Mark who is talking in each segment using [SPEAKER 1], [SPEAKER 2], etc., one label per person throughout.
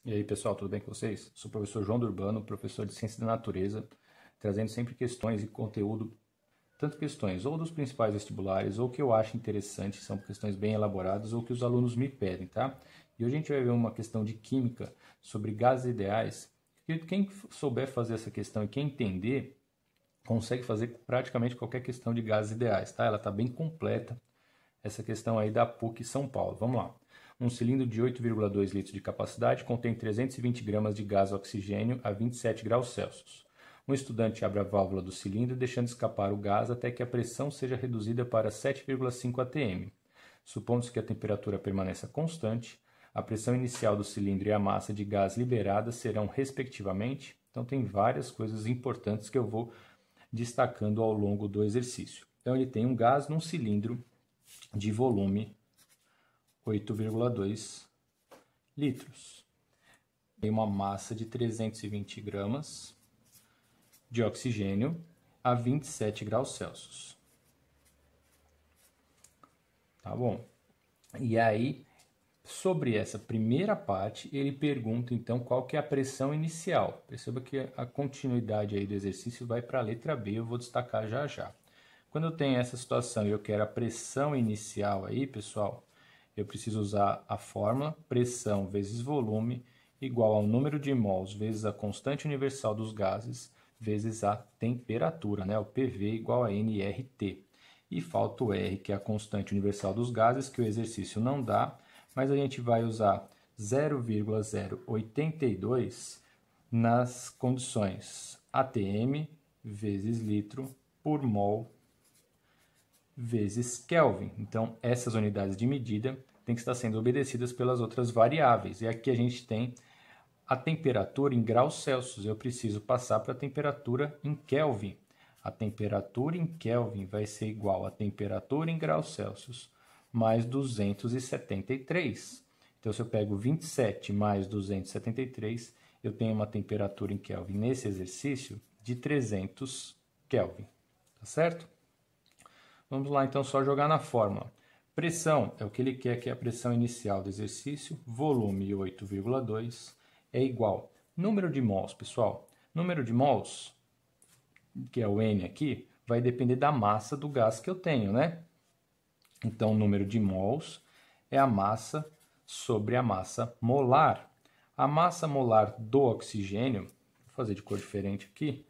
[SPEAKER 1] E aí, pessoal, tudo bem com vocês? Sou o professor João Durbano, professor de Ciência da Natureza, trazendo sempre questões e conteúdo, tanto questões ou dos principais vestibulares, ou que eu acho interessante, são questões bem elaboradas, ou que os alunos me pedem, tá? E hoje a gente vai ver uma questão de química sobre gases ideais, que quem souber fazer essa questão e quem entender, consegue fazer praticamente qualquer questão de gases ideais, tá? Ela está bem completa, essa questão aí da PUC São Paulo. Vamos lá. Um cilindro de 8,2 litros de capacidade contém 320 gramas de gás oxigênio a 27 graus Celsius. Um estudante abre a válvula do cilindro, deixando escapar o gás até que a pressão seja reduzida para 7,5 atm. Supondo-se que a temperatura permaneça constante, a pressão inicial do cilindro e a massa de gás liberada serão, respectivamente. Então, tem várias coisas importantes que eu vou destacando ao longo do exercício. Então, ele tem um gás num cilindro de volume 8,2 litros. Tem uma massa de 320 gramas de oxigênio a 27 graus Celsius. Tá bom? E aí, sobre essa primeira parte, ele pergunta então qual que é a pressão inicial. Perceba que a continuidade aí do exercício vai para a letra B, eu vou destacar já já. Quando eu tenho essa situação e eu quero a pressão inicial aí, pessoal, eu preciso usar a fórmula pressão vezes volume igual ao número de mols vezes a constante universal dos gases vezes a temperatura, né? O PV igual a nRT. E falta o R, que é a constante universal dos gases, que o exercício não dá, mas a gente vai usar 0,082 nas condições atm vezes litro por mol vezes Kelvin. Então, essas unidades de medida têm que estar sendo obedecidas pelas outras variáveis. E aqui a gente tem a temperatura em graus Celsius. Eu preciso passar para a temperatura em Kelvin. A temperatura em Kelvin vai ser igual à temperatura em graus Celsius mais 273. Então, se eu pego 27 mais 273, eu tenho uma temperatura em Kelvin nesse exercício de 300 Kelvin. Tá certo? Vamos lá, então, só jogar na fórmula. Pressão é o que ele quer, que é a pressão inicial do exercício. Volume 8,2 é igual. Número de mols, pessoal. Número de mols, que é o N aqui, vai depender da massa do gás que eu tenho, né? Então, o número de mols é a massa sobre a massa molar. A massa molar do oxigênio, vou fazer de cor diferente aqui.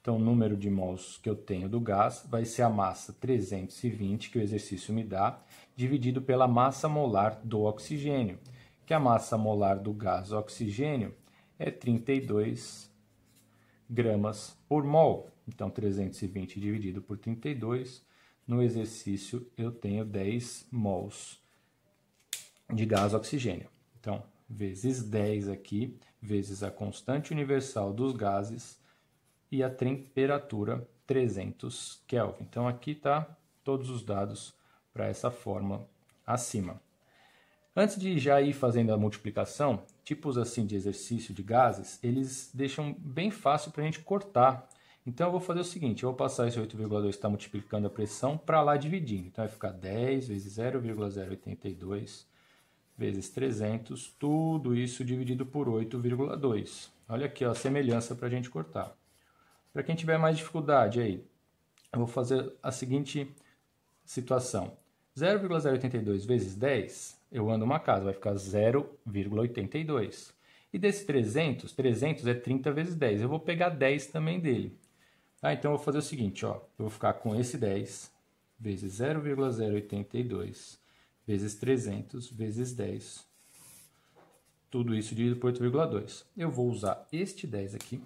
[SPEAKER 1] Então, o número de mols que eu tenho do gás vai ser a massa 320, que o exercício me dá, dividido pela massa molar do oxigênio, que a massa molar do gás oxigênio é 32 gramas por mol. Então, 320 dividido por 32, no exercício eu tenho 10 mols de gás oxigênio. Então, vezes 10 aqui, vezes a constante universal dos gases, e a temperatura 300 Kelvin. Então, aqui está todos os dados para essa fórmula acima. Antes de já ir fazendo a multiplicação, tipos assim de exercício de gases, eles deixam bem fácil para a gente cortar. Então, eu vou fazer o seguinte, eu vou passar esse 8,2 que está multiplicando a pressão para lá dividindo. Então, vai ficar 10 vezes 0,082 vezes 300, tudo isso dividido por 8,2. Olha aqui ó, a semelhança para a gente cortar. Para quem tiver mais dificuldade aí, eu vou fazer a seguinte situação. 0,082 vezes 10, eu ando uma casa, vai ficar 0,82. E desse 300, 300 é 30 vezes 10. Eu vou pegar 10 também dele. Tá? Então, eu vou fazer o seguinte, ó, eu vou ficar com esse 10 vezes 0,082 vezes 300 vezes 10. Tudo isso dividido por 8,2. Eu vou usar este 10 aqui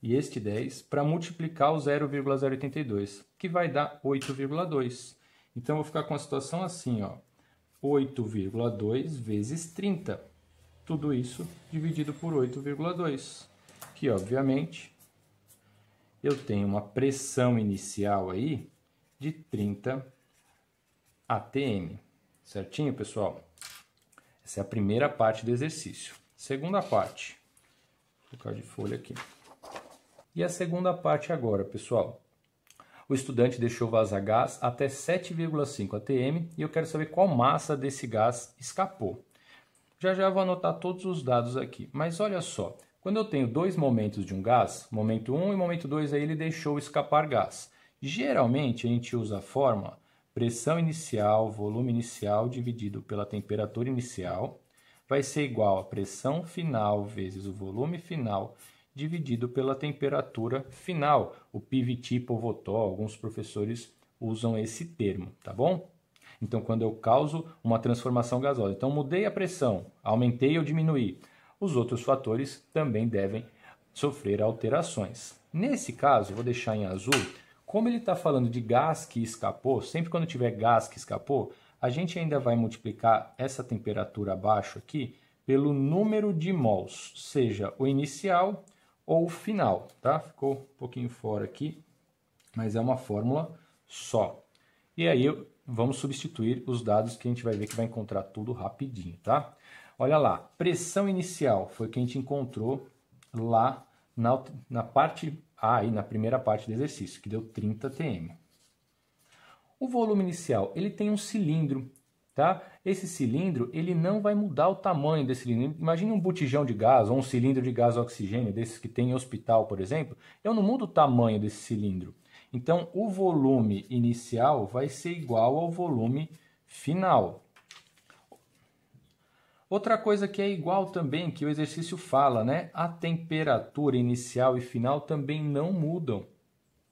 [SPEAKER 1] e este 10 para multiplicar o 0,082, que vai dar 8,2. Então, eu vou ficar com a situação assim, ó, 8,2 vezes 30. Tudo isso dividido por 8,2, que, obviamente, eu tenho uma pressão inicial aí de 30 atm. Certinho, pessoal? Essa é a primeira parte do exercício. Segunda parte. Vou colocar de folha aqui. E a segunda parte agora, pessoal. O estudante deixou vazar gás até 7,5 atm e eu quero saber qual massa desse gás escapou. Já já vou anotar todos os dados aqui. Mas olha só, quando eu tenho dois momentos de um gás, momento 1 e momento 2, aí ele deixou escapar gás. Geralmente a gente usa a fórmula pressão inicial, volume inicial dividido pela temperatura inicial vai ser igual a pressão final vezes o volume final dividido pela temperatura final. O PVT Povotó, alguns professores usam esse termo, tá bom? Então, quando eu causo uma transformação gasosa, então mudei a pressão, aumentei ou diminuí, os outros fatores também devem sofrer alterações. Nesse caso, vou deixar em azul, como ele está falando de gás que escapou, sempre quando tiver gás que escapou, a gente ainda vai multiplicar essa temperatura abaixo aqui pelo número de mols, seja o inicial ou o final, tá? Ficou um pouquinho fora aqui, mas é uma fórmula só. E aí vamos substituir os dados que a gente vai ver que vai encontrar tudo rapidinho, tá? Olha lá, pressão inicial foi o que a gente encontrou lá na parte A, aí na primeira parte do exercício, que deu 30 atm. O volume inicial, ele tem um cilindro, tá? Esse cilindro, ele não vai mudar o tamanho desse cilindro. Imagine um botijão de gás ou um cilindro de gás oxigênio, desses que tem em hospital, por exemplo. Eu não mudo o tamanho desse cilindro. Então, o volume inicial vai ser igual ao volume final. Outra coisa que é igual também, que o exercício fala, né? A temperatura inicial e final também não mudam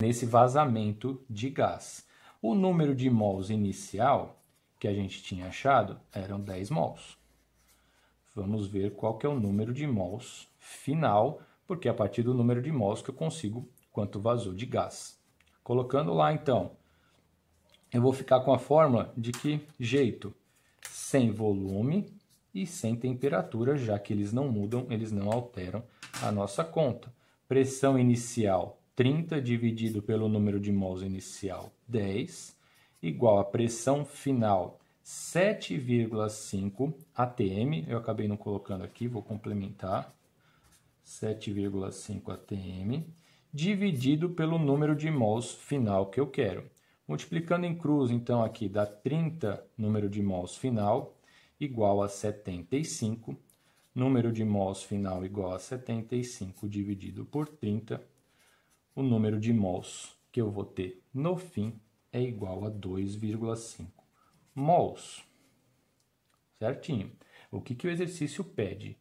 [SPEAKER 1] nesse vazamento de gás. O número de mols inicial que a gente tinha achado eram 10 mols. Vamos ver qual que é o número de mols final, porque é a partir do número de mols que eu consigo quanto vazou de gás. Colocando lá, então, eu vou ficar com a fórmula de que jeito? Sem volume e sem temperatura, já que eles não mudam, eles não alteram a nossa conta. Pressão inicial, 30 dividido pelo número de mols inicial, 10, igual a pressão final, 7,5 atm. Eu acabei não colocando aqui, vou complementar. 7,5 atm, dividido pelo número de mols final que eu quero. Multiplicando em cruz, então, aqui dá 30 número de mols final, igual a 75. Número de mols final igual a 75 dividido por 30. O número de mols que eu vou ter no fim é igual a 2,5 mols. Certinho. O que o exercício pede?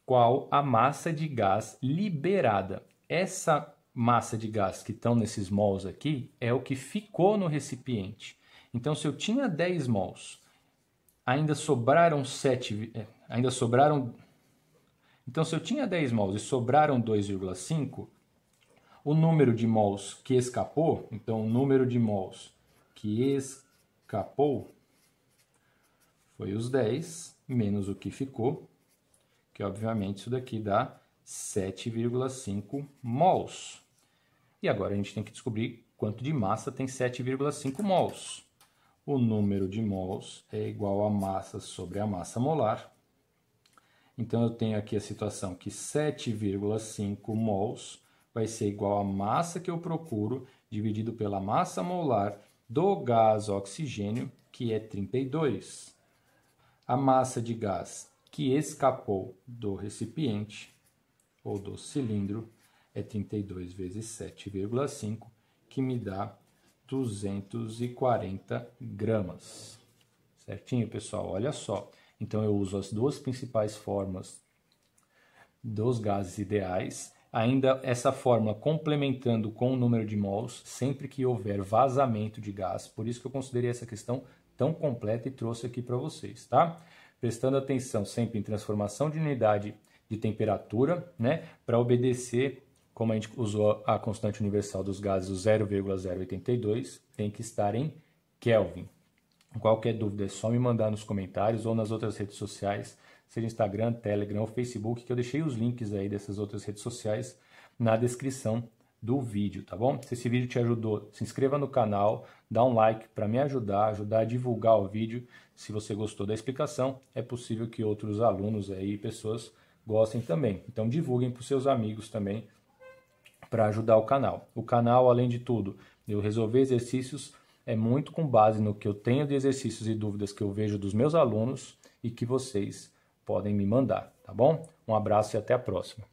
[SPEAKER 1] Qual a massa de gás liberada? Essa massa de gás que estão nesses mols aqui é o que ficou no recipiente. Então, se eu tinha 10 mols, ainda sobraram 7, então, se eu tinha 10 mols e sobraram 2,5, o número de mols que escapou, então o número de mols que escapou foi os 10 menos o que ficou, que obviamente isso daqui dá 7,5 mols. E agora a gente tem que descobrir quanto de massa tem 7,5 mols. O número de mols é igual a massa sobre a massa molar. Então eu tenho aqui a situação que 7,5 mols vai ser igual a massa que eu procuro dividido pela massa molar do gás oxigênio, que é 32. A massa de gás que escapou do recipiente ou do cilindro é 32 vezes 7,5, que me dá 240 gramas. Certinho, pessoal? Olha só. Então, eu uso as duas principais fórmulas dos gases ideais. Ainda essa fórmula complementando com o número de mols, sempre que houver vazamento de gás. Por isso que eu considerei essa questão tão completa e trouxe aqui para vocês, tá? Prestando atenção sempre em transformação de unidade de temperatura, né? Para obedecer, como a gente usou a constante universal dos gases, o 0,082, tem que estar em Kelvin. Qualquer dúvida é só me mandar nos comentários ou nas outras redes sociais, seja Instagram, Telegram ou Facebook, que eu deixei os links aí dessas outras redes sociais na descrição do vídeo, tá bom? Se esse vídeo te ajudou, se inscreva no canal, dá um like para me ajudar a divulgar o vídeo. Se você gostou da explicação, é possível que outros alunos aí, pessoas, gostem também. Então divulguem para os seus amigos também, para ajudar o canal. O canal, além de tudo, eu resolver exercícios, é muito com base no que eu tenho de exercícios e dúvidas que eu vejo dos meus alunos e que vocês podem me mandar, tá bom? Um abraço e até a próxima.